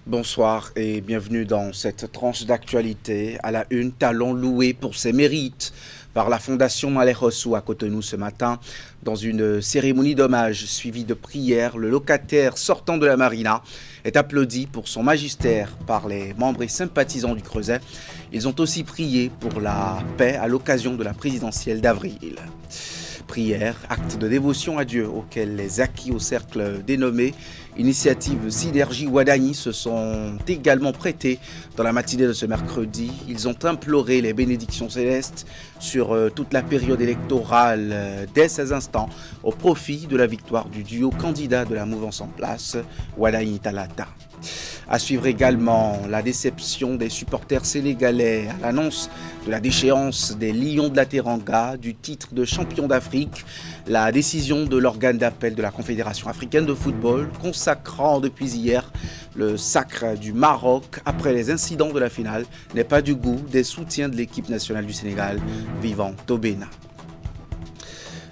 Bonsoir et bienvenue dans cette tranche d'actualité. À la une, talent loué pour ses mérites par la Fondation Malek-Rossou à Cotonou ce matin. Dans une cérémonie d'hommage suivie de prières, le locataire sortant de la marina est applaudi pour son magistère par les membres et sympathisants du Creuset. Ils ont aussi prié pour la paix à l'occasion de la présidentielle d'avril. Prières, actes de dévotion à Dieu auxquels les acquis au cercle dénommé Initiative Synergie Ouadani se sont également prêtés dans la matinée de ce mercredi. Ils ont imploré les bénédictions célestes sur toute la période électorale dès ces instants au profit de la victoire du duo candidat de la mouvance en place, Ouadani Talata. À suivre également la déception des supporters sénégalais à l'annonce de la déchéance des Lions de la Teranga du titre de champion d'Afrique, la décision de l'organe d'appel de la Confédération africaine de football consacrant depuis hier le sacre du Maroc après les incidents de la finale n'est pas du goût des soutiens de l'équipe nationale du Sénégal vivant au Bénin.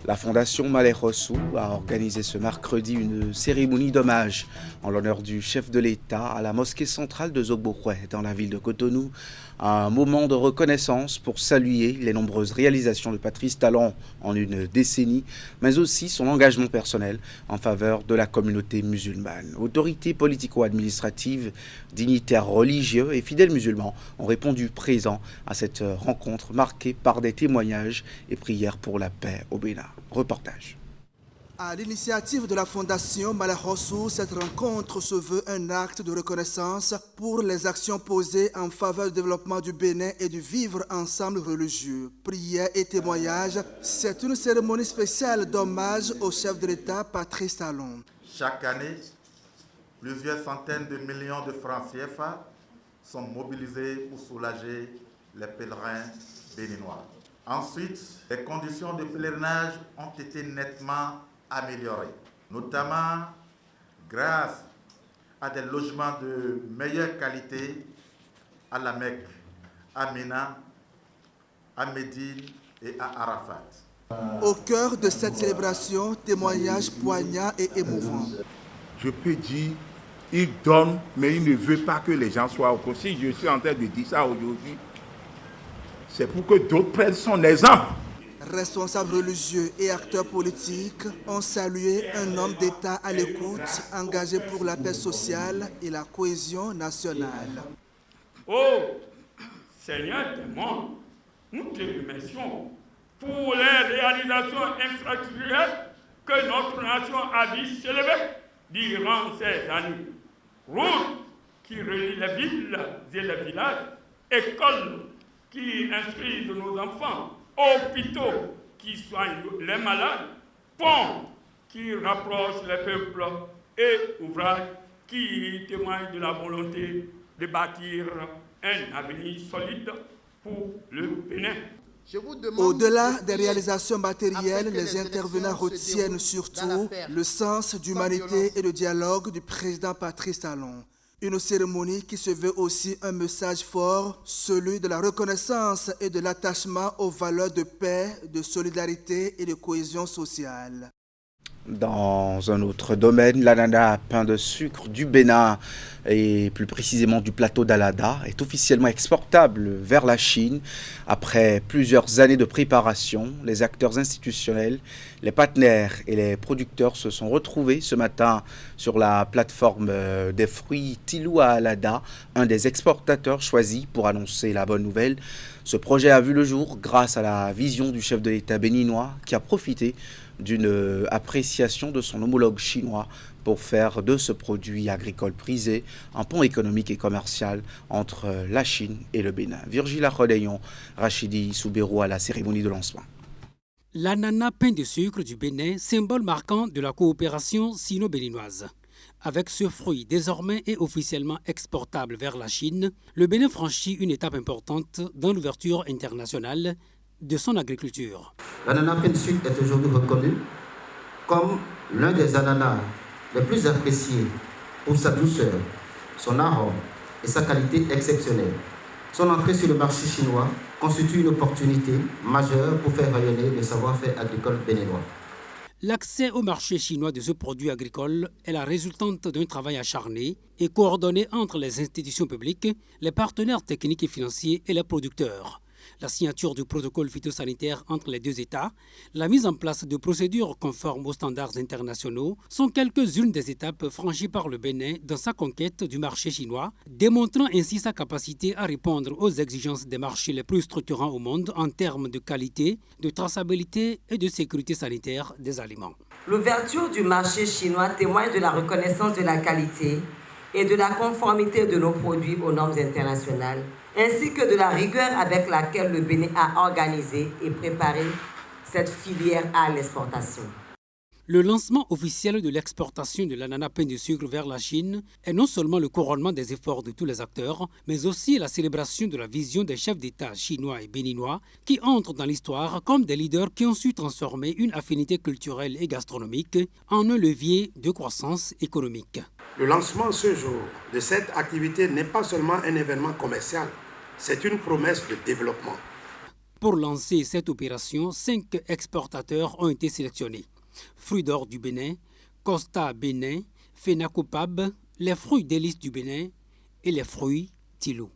La Fondation Malek-Rossou a organisé ce mercredi une cérémonie d'hommage en l'honneur du chef de l'État à la mosquée centrale de Zogbokwé dans la ville de Cotonou. Un moment de reconnaissance pour saluer les nombreuses réalisations de Patrice Talon en une décennie, mais aussi son engagement personnel en faveur de la communauté musulmane. Autorités politico-administratives, dignitaires religieux et fidèles musulmans ont répondu présents à cette rencontre marquée par des témoignages et prières pour la paix au Bénin. Reportage. À l'initiative de la Fondation Malek-Rossou, cette rencontre se veut un acte de reconnaissance pour les actions posées en faveur du développement du Bénin et du vivre ensemble religieux. Prières et témoignages, c'est une cérémonie spéciale d'hommage au chef de l'État Patrice Talon. Chaque année, plusieurs centaines de millions de francs CFA sont mobilisés pour soulager les pèlerins béninois. Ensuite, les conditions de pèlerinage ont été nettement améliorées, notamment grâce à des logements de meilleure qualité à la Mecque, à Mina, à Médine et à Arafat. Au cœur de cette célébration, témoignages poignants et émouvants. Je peux dire, il donne, mais il ne veut pas que les gens soient au courant. Si je suis en train de dire ça aujourd'hui, c'est pour que d'autres prennent son exemple. Responsables religieux et acteurs politiques ont salué un homme d'État à l'écoute, engagé pour la paix sociale et la cohésion nationale. Oh, Seigneur des mondes, nous te remercions pour les réalisations infrastructurelles que notre nation a vu s'élever durant ces années. Routes qui relient les villes et les villages, écoles qui instruisent nos enfants, hôpitaux qui soignent les malades, ponts qui rapprochent les peuples et ouvrages qui témoignent de la volonté de bâtir un avenir solide pour le Bénin. Au-delà des réalisations matérielles, les intervenants retiennent surtout le sens d'humanité et de dialogue du président Patrice Talon. Une cérémonie qui se veut aussi un message fort, celui de la reconnaissance et de l'attachement aux valeurs de paix, de solidarité et de cohésion sociale. Dans un autre domaine, l'ananas à pain de sucre du Bénin et plus précisément du plateau d'Alada est officiellement exportable vers la Chine. Après plusieurs années de préparation, les acteurs institutionnels, les partenaires et les producteurs se sont retrouvés ce matin sur la plateforme des fruits Tilou à Alada, un des exportateurs choisis pour annoncer la bonne nouvelle. Ce projet a vu le jour grâce à la vision du chef de l'État béninois qui a profité d'une appréciation de son homologue chinois pour faire de ce produit agricole prisé un pont économique et commercial entre la Chine et le Bénin. Virgile Akhodeyon, Rachidi Soubérou à la cérémonie de lancement. L'ananas pain de sucre du Bénin, symbole marquant de la coopération sino-béninoise. Avec ce fruit désormais et officiellement exportable vers la Chine, le Bénin franchit une étape importante dans l'ouverture internationale de son agriculture. L'ananas pain de sucre est aujourd'hui reconnu comme l'un des ananas les plus appréciés pour sa douceur, son arôme et sa qualité exceptionnelle. Son entrée sur le marché chinois constitue une opportunité majeure pour faire rayonner le savoir-faire agricole béninois. L'accès au marché chinois de ce produit agricole est la résultante d'un travail acharné et coordonné entre les institutions publiques, les partenaires techniques et financiers et les producteurs. La signature du protocole phytosanitaire entre les deux États, la mise en place de procédures conformes aux standards internationaux sont quelques-unes des étapes franchies par le Bénin dans sa conquête du marché chinois, démontrant ainsi sa capacité à répondre aux exigences des marchés les plus structurants au monde en termes de qualité, de traçabilité et de sécurité sanitaire des aliments. L'ouverture du marché chinois témoigne de la reconnaissance de la qualité et de la conformité de nos produits aux normes internationales, ainsi que de la rigueur avec laquelle le Bénin a organisé et préparé cette filière à l'exportation. Le lancement officiel de l'exportation de l'ananas pain de sucre vers la Chine est non seulement le couronnement des efforts de tous les acteurs, mais aussi la célébration de la vision des chefs d'État chinois et béninois qui entrent dans l'histoire comme des leaders qui ont su transformer une affinité culturelle et gastronomique en un levier de croissance économique. Le lancement ce jour de cette activité n'est pas seulement un événement commercial, c'est une promesse de développement. Pour lancer cette opération, 5 exportateurs ont été sélectionnés. Fruits d'or du Bénin, Costa Bénin, Fenacopab, les fruits délices du Bénin et les fruits Tilou.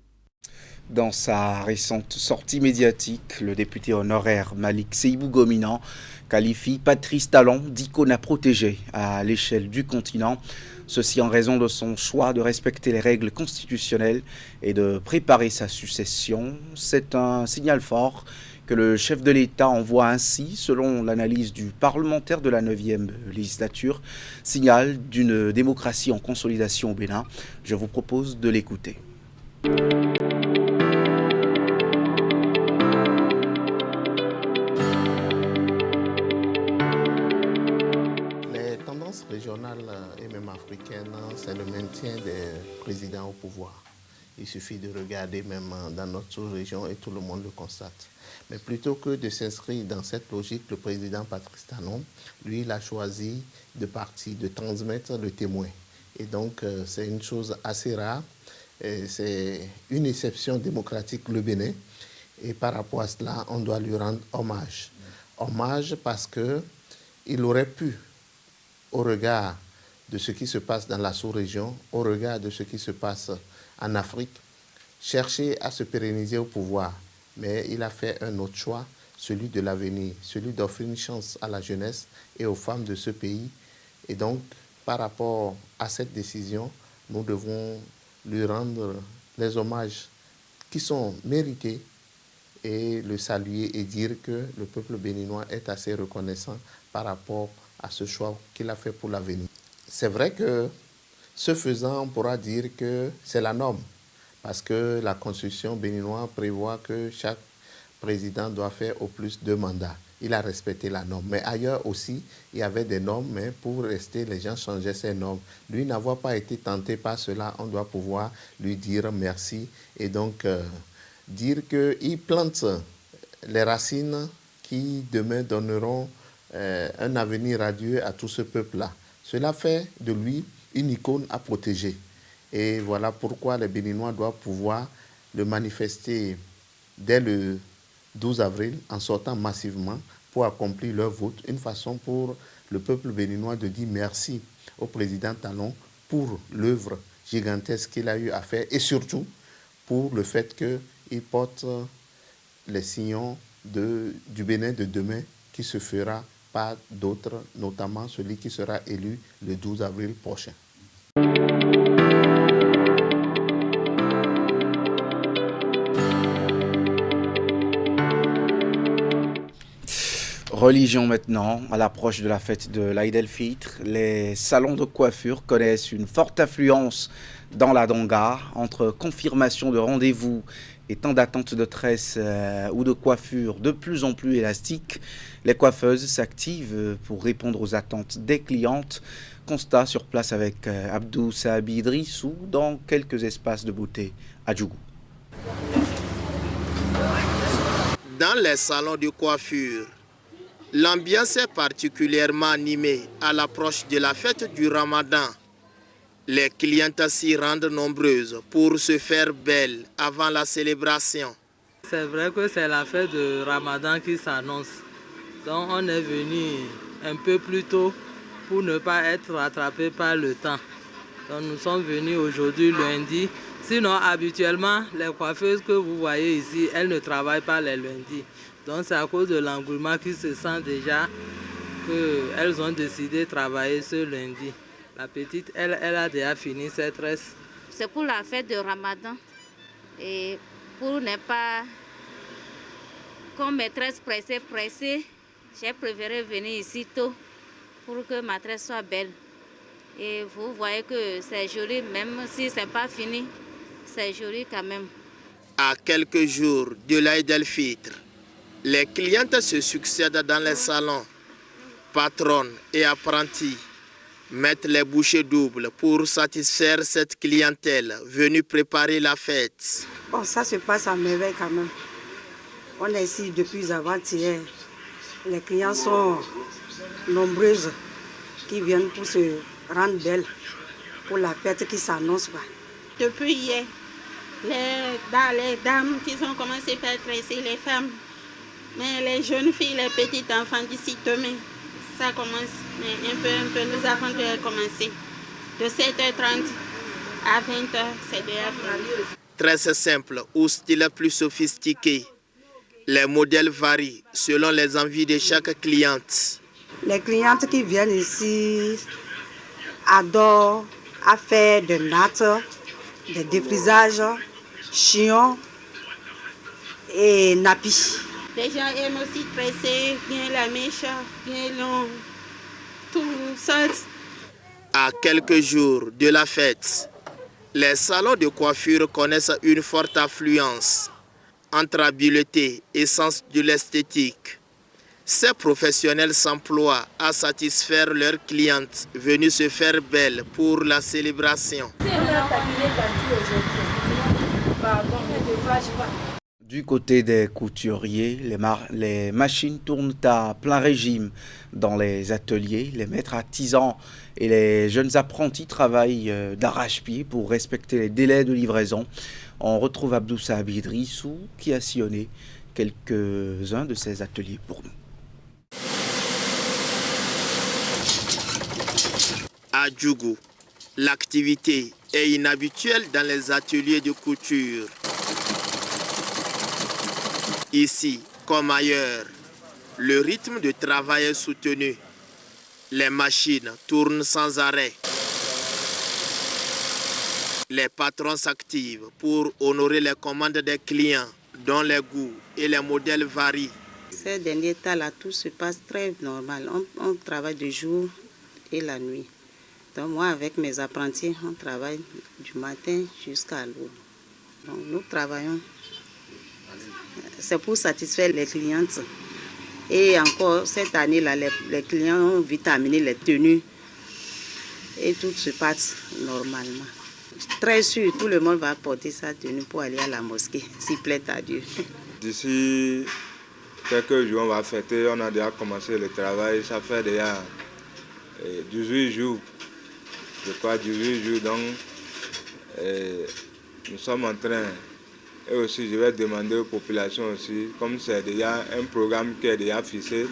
Dans sa récente sortie médiatique, le député honoraire Malik Seibou Gominan qualifie Patrice Talon d'icône à protéger à l'échelle du continent. Ceci en raison de son choix de respecter les règles constitutionnelles et de préparer sa succession. C'est un signal fort que le chef de l'État envoie ainsi, selon l'analyse du parlementaire de la 9e législature, signal d'une démocratie en consolidation au Bénin. Je vous propose de l'écouter. Les tendances régionales et même africaines, c'est le maintien des présidents au pouvoir. Il suffit de regarder même dans notre sous-région et tout le monde le constate. Mais plutôt que de s'inscrire dans cette logique, le président Patrice Talon, lui, il a choisi de partir, de transmettre le témoin. Et donc, c'est une chose assez rare. C'est une exception démocratique, le Bénin. Et par rapport à cela, on doit lui rendre hommage. Hommage parce qu'il aurait pu, au regard de ce qui se passe dans la sous-région, au regard de ce qui se passe en Afrique, chercher à se pérenniser au pouvoir. Mais il a fait un autre choix, celui de l'avenir, celui d'offrir une chance à la jeunesse et aux femmes de ce pays. Et donc, par rapport à cette décision, nous devons lui rendre les hommages qui sont mérités et le saluer et dire que le peuple béninois est assez reconnaissant par rapport à ce choix qu'il a fait pour l'avenir. C'est vrai que, ce faisant, on pourra dire que c'est la norme, parce que la constitution béninoise prévoit que chaque président doit faire au plus 2 mandats. Il a respecté la norme. Mais ailleurs aussi, il y avait des normes, mais pour rester, les gens changeaient ces normes. Lui n'avoir pas été tenté par cela, on doit pouvoir lui dire merci et donc dire qu'il plante les racines qui demain donneront un avenir radieux à tout ce peuple-là. Cela fait de lui une icône à protéger. Et voilà pourquoi les Béninois doivent pouvoir le manifester dès le 12 avril en sortant massivement pour accomplir leur vote. Une façon pour le peuple béninois de dire merci au président Talon pour l'œuvre gigantesque qu'il a eu à faire et surtout pour le fait qu'il porte les sillons du Bénin de demain qui se fera par d'autres, notamment celui qui sera élu le 12 avril prochain. Religion maintenant, à l'approche de la fête de l'Aïd el-Fitr, les salons de coiffure connaissent une forte affluence dans la Donga. Entre confirmation de rendez-vous et temps d'attente de tresse ou de coiffure de plus en plus élastique, les coiffeuses s'activent pour répondre aux attentes des clientes. Constat sur place avec Abdou Sahabi Idrissou dans quelques espaces de beauté à Djougou. Dans les salons de coiffure, l'ambiance est particulièrement animée à l'approche de la fête du Ramadan. Les clientes s'y rendent nombreuses pour se faire belle avant la célébration. C'est vrai que c'est la fête du Ramadan qui s'annonce. Donc on est venu un peu plus tôt pour ne pas être rattrapés par le temps. Donc nous sommes venus aujourd'hui lundi. Sinon, habituellement, les coiffeuses que vous voyez ici, elles ne travaillent pas les lundis. Donc c'est à cause de l'engouement qui se sent déjà qu'elles ont décidé de travailler ce lundi. La petite, elle a déjà fini ses tresses. C'est pour la fête de Ramadan. Et pour ne pas, comme mes tresses pressées, j'ai préféré venir ici tôt pour que ma tresse soit belle. Et vous voyez que c'est joli, même si ce n'est pas fini, c'est joli quand même. À quelques jours de l'Aïd el-Fitr, les clientes se succèdent dans les salons. Patronnes et apprentis mettent les bouchées doubles pour satisfaire cette clientèle venue préparer la fête. Bon, ça se passe à merveille quand même. On est ici depuis avant-hier. Les clients sont nombreuses qui viennent pour se rendre belles pour la fête qui s'annonce. Depuis hier, les dames qui ont commencé par tresser les femmes, mais les jeunes filles, les petits enfants d'ici demain, ça commence, mais un peu, nous avons déjà commencé. De 7h30 à 20h, c'est déjà fini. Tresse simple ou style plus sophistiqué, les modèles varient selon les envies de chaque cliente. Les clientes qui viennent ici adorent à faire des nattes, des défrisages, chions et nappies. Les gens aiment aussi tresser bien la mèche, bien long, tout sortes. À quelques jours de la fête, les salons de coiffure connaissent une forte affluence entre habileté et sens de l'esthétique. Ces professionnels s'emploient à satisfaire leurs clientes venues se faire belles pour la célébration. Du côté des couturiers, les machines tournent à plein régime dans les ateliers. Les maîtres artisans et les jeunes apprentis travaillent d'arrache-pied pour respecter les délais de livraison. On retrouve Abdou Sahabi Idrissou qui a sillonné quelques-uns de ces ateliers pour nous. À Djougou, l'activité est inhabituelle dans les ateliers de couture. Ici, comme ailleurs, le rythme de travail est soutenu. Les machines tournent sans arrêt. Les patrons s'activent pour honorer les commandes des clients, dont les goûts et les modèles varient. Ces derniers temps-là, tout se passe très normal. On travaille de jour et la nuit. Donc moi, avec mes apprentis, on travaille du matin jusqu'à l'aube. Donc nous travaillons. C'est pour satisfaire les clientes. Et encore, cette année-là, les clients ont vite amené les tenues. Et tout se passe normalement. Très sûr, tout le monde va porter sa tenue pour aller à la mosquée, s'il plaît à Dieu. D'ici quelques jours, on va fêter. On a déjà commencé le travail. Ça fait déjà 18 jours. Je crois 18 jours. Donc, nous sommes en train. Et aussi, je vais demander aux populations aussi, comme c'est déjà un programme qui est déjà fixé,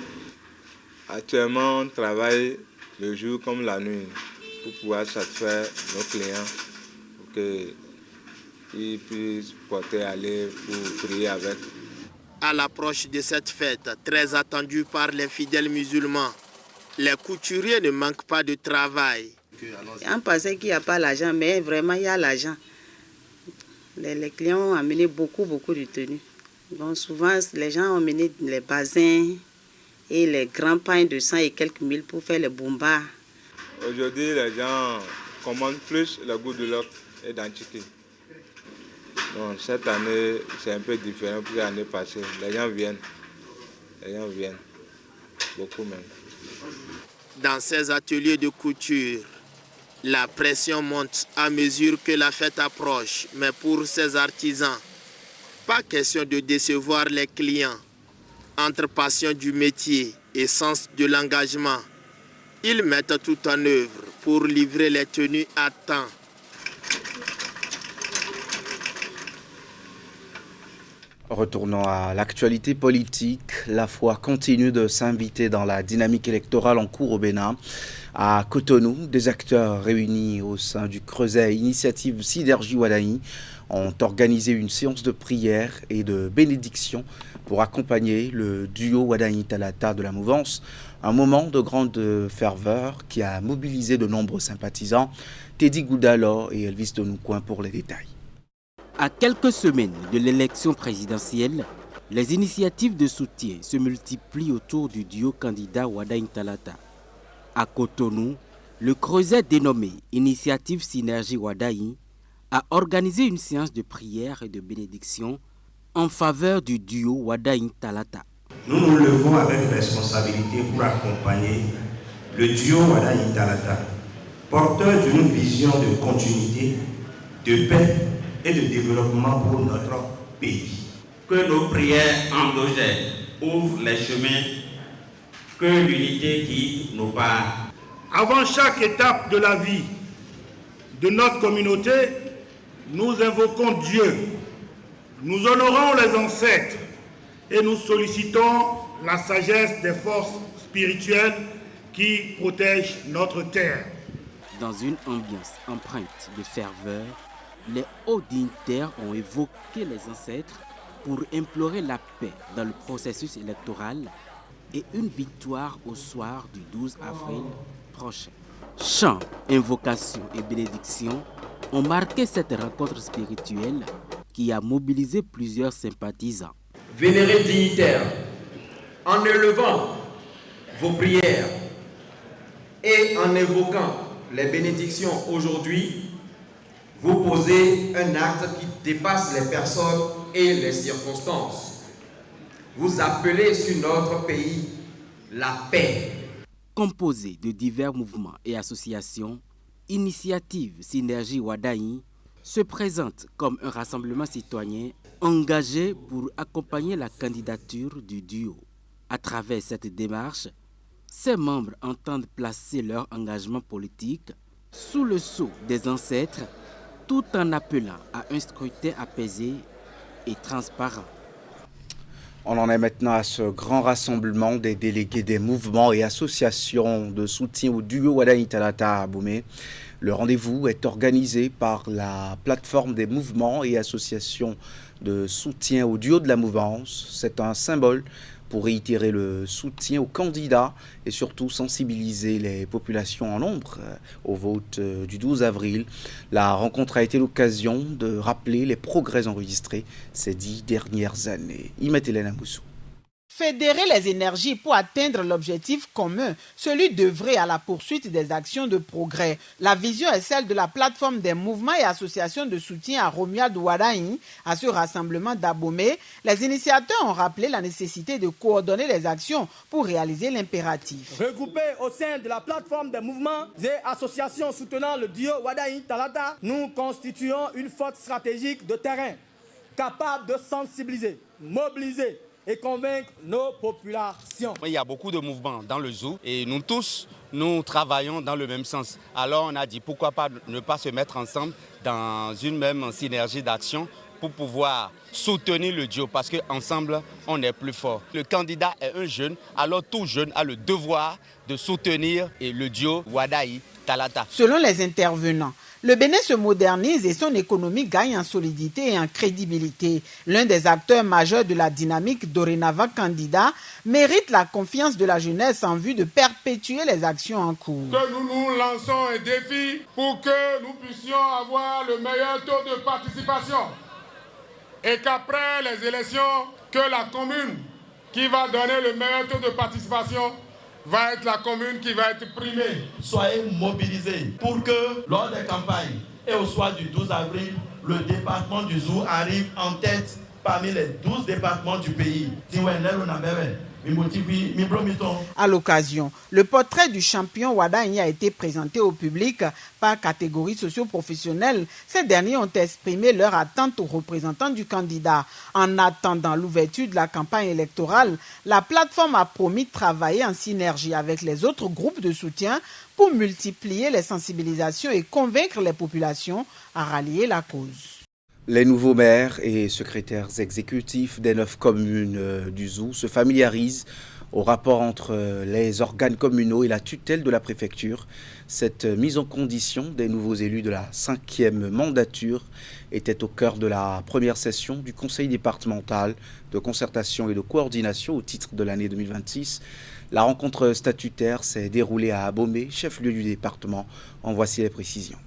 actuellement, on travaille le jour comme la nuit pour pouvoir satisfaire nos clients, pour qu'ils puissent porter aller pour prier avec. À l'approche de cette fête, très attendue par les fidèles musulmans, les couturiers ne manquent pas de travail. On pensait qu'il n'y a pas l'argent, mais vraiment, il y a l'argent. Les clients ont amené beaucoup de tenues. Donc souvent, les gens ont amené les bassins et les grands pains de 100 et quelques mille pour faire les bombas. Aujourd'hui, les gens commandent plus le goût de l'oc et d'antiquité. Donc cette année, c'est un peu différent que l'année passée. Les gens viennent, beaucoup même. Dans ces ateliers de couture, la pression monte à mesure que la fête approche, mais pour ces artisans, pas question de décevoir les clients. Entre passion du métier et sens de l'engagement, ils mettent tout en œuvre pour livrer les tenues à temps. Retournons à l'actualité politique. La foi continue de s'inviter dans la dynamique électorale en cours au Bénin. À Cotonou, des acteurs réunis au sein du Creuset Initiative Synergie Wadahi ont organisé une séance de prière et de bénédiction pour accompagner le duo Wadahi Talata de la mouvance. Un moment de grande ferveur qui a mobilisé de nombreux sympathisants. Teddy Goudalo et Elvis Donoucoin pour les détails. À quelques semaines de l'élection présidentielle, les initiatives de soutien se multiplient autour du duo candidat Wadahi Talata. À Cotonou, le Creuset dénommé Initiative Synergie Wadahi a organisé une séance de prière et de bénédiction en faveur du duo Wadahi Talata. Nous nous levons avec responsabilité pour accompagner le duo Wadahi Talata, porteur d'une vision de continuité, de paix et de développement pour notre pays. Que nos prières endogènes ouvrent les chemins, que l'unité guide nos pas. Avant chaque étape de la vie de notre communauté, nous invoquons Dieu, nous honorons les ancêtres et nous sollicitons la sagesse des forces spirituelles qui protègent notre terre. Dans une ambiance empreinte de ferveur, les hauts dignitaires ont évoqué les ancêtres pour implorer la paix dans le processus électoral et une victoire au soir du 12 avril prochain. Chants, invocations et bénédictions ont marqué cette rencontre spirituelle qui a mobilisé plusieurs sympathisants. Vénérés dignitaires, en élevant vos prières et en évoquant les bénédictions aujourd'hui, vous posez un acte qui dépasse les personnes et les circonstances. Vous appelez sur notre pays la paix. Composé de divers mouvements et associations, Initiative Synergie Wadahi se présente comme un rassemblement citoyen engagé pour accompagner la candidature du duo. À travers cette démarche, ses membres entendent placer leur engagement politique sous le sceau des ancêtres, tout en appelant à un scrutin apaisé et transparent. On en est maintenant à ce grand rassemblement des délégués des mouvements et associations de soutien au duo Wadahi Talata à Abomey. Le rendez-vous est organisé par la plateforme des mouvements et associations de soutien au duo de la mouvance. C'est un symbole pour réitérer le soutien aux candidats et surtout sensibiliser les populations en nombre au vote du 12 avril. La rencontre a été l'occasion de rappeler les progrès enregistrés ces 10 dernières années. Imet Hélène Moussou. Fédérer les énergies pour atteindre l'objectif commun, celui d'œuvrer à la poursuite des actions de progrès. La vision est celle de la plateforme des mouvements et associations de soutien à Romuald Wadahi. À ce rassemblement d'Abomey, les initiateurs ont rappelé la nécessité de coordonner les actions pour réaliser l'impératif. Regroupés au sein de la plateforme des mouvements et associations soutenant le duo Wadahi Talata, nous constituons une force stratégique de terrain, capable de sensibiliser, mobiliser et convaincre nos populations. Il y a beaucoup de mouvements dans le zoo et nous tous, nous travaillons dans le même sens. Alors on a dit pourquoi pas ne pas se mettre ensemble dans une même synergie d'action pour pouvoir soutenir le duo parce qu'ensemble, on est plus fort. Le candidat est un jeune, alors tout jeune a le devoir de soutenir le duo Wadahi Talata. Selon les intervenants, le Bénin se modernise et son économie gagne en solidité et en crédibilité. L'un des acteurs majeurs de la dynamique dorénavant candidat mérite la confiance de la jeunesse en vue de perpétuer les actions en cours. Que nous nous lançons un défi pour que nous puissions avoir le meilleur taux de participation et qu'après les élections, que la commune qui va donner le meilleur taux de participation va être la commune qui va être primée. Soyez mobilisés pour que lors des campagnes et au soir du 12 avril, le département du Zou arrive en tête parmi les 12 départements du pays. À l'occasion, le portrait du champion Wadahi a été présenté au public par catégorie socio-professionnelle. Ces derniers ont exprimé leur attente aux représentants du candidat. En attendant l'ouverture de la campagne électorale, la plateforme a promis de travailler en synergie avec les autres groupes de soutien pour multiplier les sensibilisations et convaincre les populations à rallier la cause. Les nouveaux maires et secrétaires exécutifs des 9 communes du Zou se familiarisent au rapport entre les organes communaux et la tutelle de la préfecture. Cette mise en condition des nouveaux élus de la 5e mandature était au cœur de la première session du Conseil départemental de concertation et de coordination au titre de l'année 2026. La rencontre statutaire s'est déroulée à Abomey, chef-lieu du département. En voici les précisions.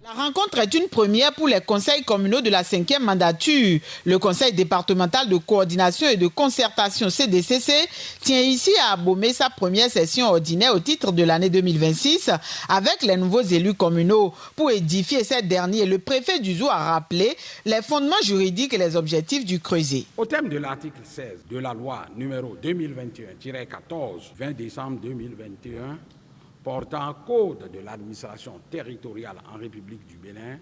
La rencontre est une première pour les conseils communaux de la 5e mandature. Le conseil départemental de coordination et de concertation CDCC tient ici à Abomey sa première session ordinaire au titre de l'année 2026 avec les nouveaux élus communaux. Pour édifier ces derniers, le préfet du Zou a rappelé les fondements juridiques et les objectifs du creuset. Au terme de l'article 16 de la loi numéro 2021-14, 20 décembre 2021, portant code de l'administration territoriale en République du Bénin,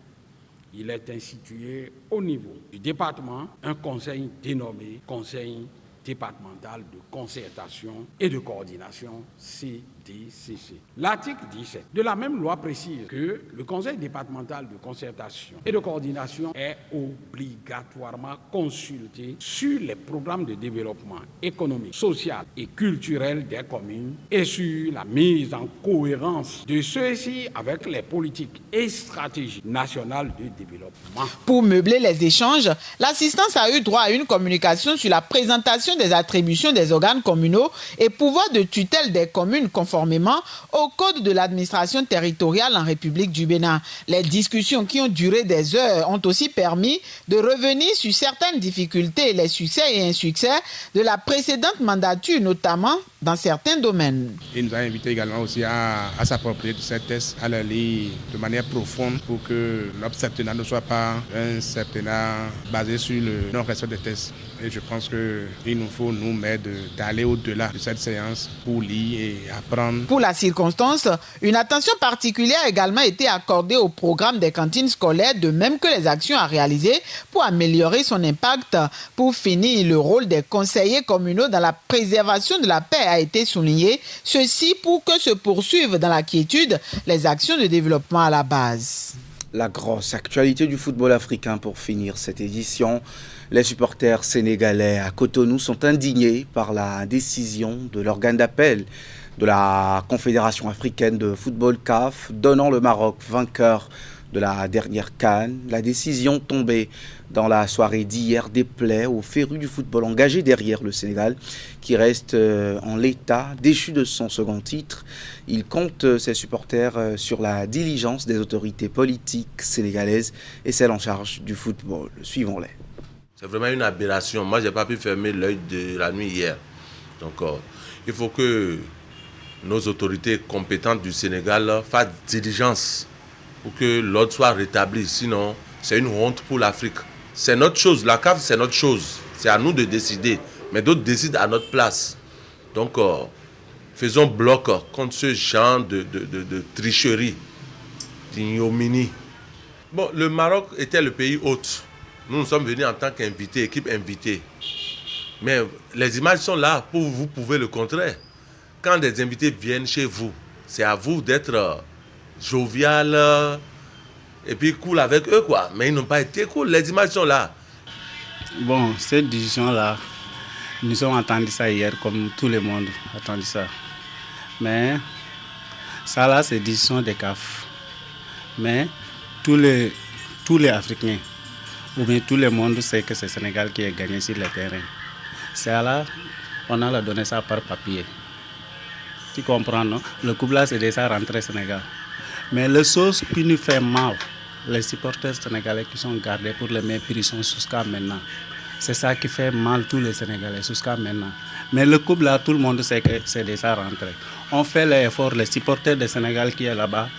il est institué au niveau du département un conseil dénommé Conseil départemental de concertation et de coordination CDCC. L'article 17 de la même loi précise que le Conseil départemental de concertation et de coordination est obligatoirement consulté sur les programmes de développement économique, social et culturel des communes et sur la mise en cohérence de ceux-ci avec les politiques et stratégies nationales de développement. Pour meubler les échanges, l'assistance a eu droit à une communication sur la présentation des attributions des organes communaux et pouvoirs de tutelle des communes conformément au code de l'administration territoriale en République du Bénin. Les discussions qui ont duré des heures ont aussi permis de revenir sur certaines difficultés, les succès et insuccès de la précédente mandature, notamment dans certains domaines. Il nous a invités également aussi à s'approprier de ces tests, à les lire de manière profonde pour que notre septennat ne soit pas un septennat basé sur le non-respect des tests. Et je pense qu'il nous faut nous mettre d'aller au-delà de cette séance pour lire et apprendre. Pour la circonstance, une attention particulière a également été accordée au programme des cantines scolaires, de même que les actions à réaliser pour améliorer son impact. Pour finir, le rôle des conseillers communaux dans la préservation de la paix a été souligné, ceci pour que se poursuivent dans la quiétude les actions de développement à la base. La grosse actualité du football africain pour finir cette édition. Les supporters sénégalais à Cotonou sont indignés par la décision de l'organe d'appel de la Confédération africaine de football CAF, donnant le Maroc vainqueur de la dernière CAN. La décision tombée dans la soirée d'hier déplaît aux férus du football engagés derrière le Sénégal, qui reste en l'état, déchu de son second titre. Il compte ses supporters sur la diligence des autorités politiques sénégalaises et celles en charge du football. Suivons-les. C'est vraiment une aberration. Moi, je n'ai pas pu fermer l'œil de la nuit hier. Donc, il faut que nos autorités compétentes du Sénégal fassent diligence pour que l'ordre soit rétabli. Sinon, c'est une honte pour l'Afrique. C'est notre chose. La CAF, c'est notre chose. C'est à nous de décider. Mais d'autres décident à notre place. Donc, faisons bloc contre ce genre de tricherie, d'ignominie. Bon, le Maroc était le pays hôte. Nous sommes venus en tant qu'invités, équipe invitée. Mais les images sont là pour vous prouver le contraire. Quand des invités viennent chez vous, c'est à vous d'être jovial et puis cool avec eux, quoi. Mais ils n'ont pas été cool. Les images sont là. Bon, cette décision-là, nous avons entendu ça hier, comme tout le monde a entendu ça. Mais ça, là, c'est décision des CAF. Mais tous les Africains, ou bien tout le monde sait que c'est le Sénégal qui a gagné sur le terrain. C'est là, on a donné ça par papier. Tu comprends, non? Le couple là, c'est déjà rentré au Sénégal. Mais la chose qui nous fait mal, les supporters sénégalais qui sont gardés pour les mêmes prix jusqu'à maintenant. C'est ça qui fait mal tous les Sénégalais jusqu'à maintenant. Mais le couple là, tout le monde sait que c'est déjà rentré. On fait l'effort, les supporters du Sénégal qui est là-bas,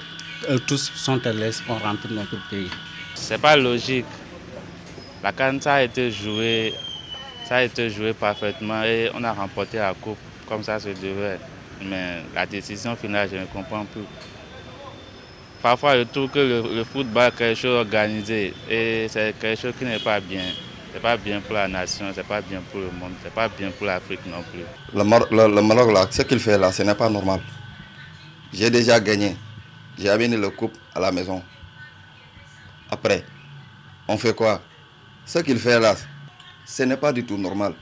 tous sont à l'aise, on rentre dans notre pays. C'est pas logique. La CAN, ça a été joué parfaitement et on a remporté la coupe comme ça se devait. Mais la décision finale, je ne comprends plus. Parfois, je trouve que le football est quelque chose organisé et c'est quelque chose qui n'est pas bien. C'est pas bien pour la nation, c'est pas bien pour le monde, c'est pas bien pour l'Afrique non plus. Le Maroc, là, ce qu'il fait là, ce n'est pas normal. J'ai déjà gagné. J'ai amené le coupe à la maison. Après, on fait quoi? Ce qu'il fait là, ce n'est pas du tout normal.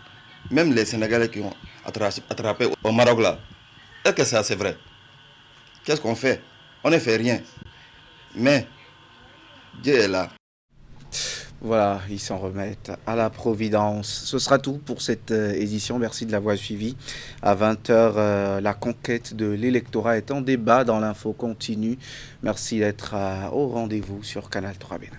Même les Sénégalais qui ont attrapé au Maroc là, est-ce que ça c'est vrai? Qu'est-ce qu'on fait? On ne fait rien. Mais Dieu est là. Voilà, ils s'en remettent à la Providence. Ce sera tout pour cette édition. Merci de l'avoir suivi. À 20h, la conquête de l'électorat est en débat dans l'info continue. Merci d'être au rendez-vous sur Canal 3 Bénin.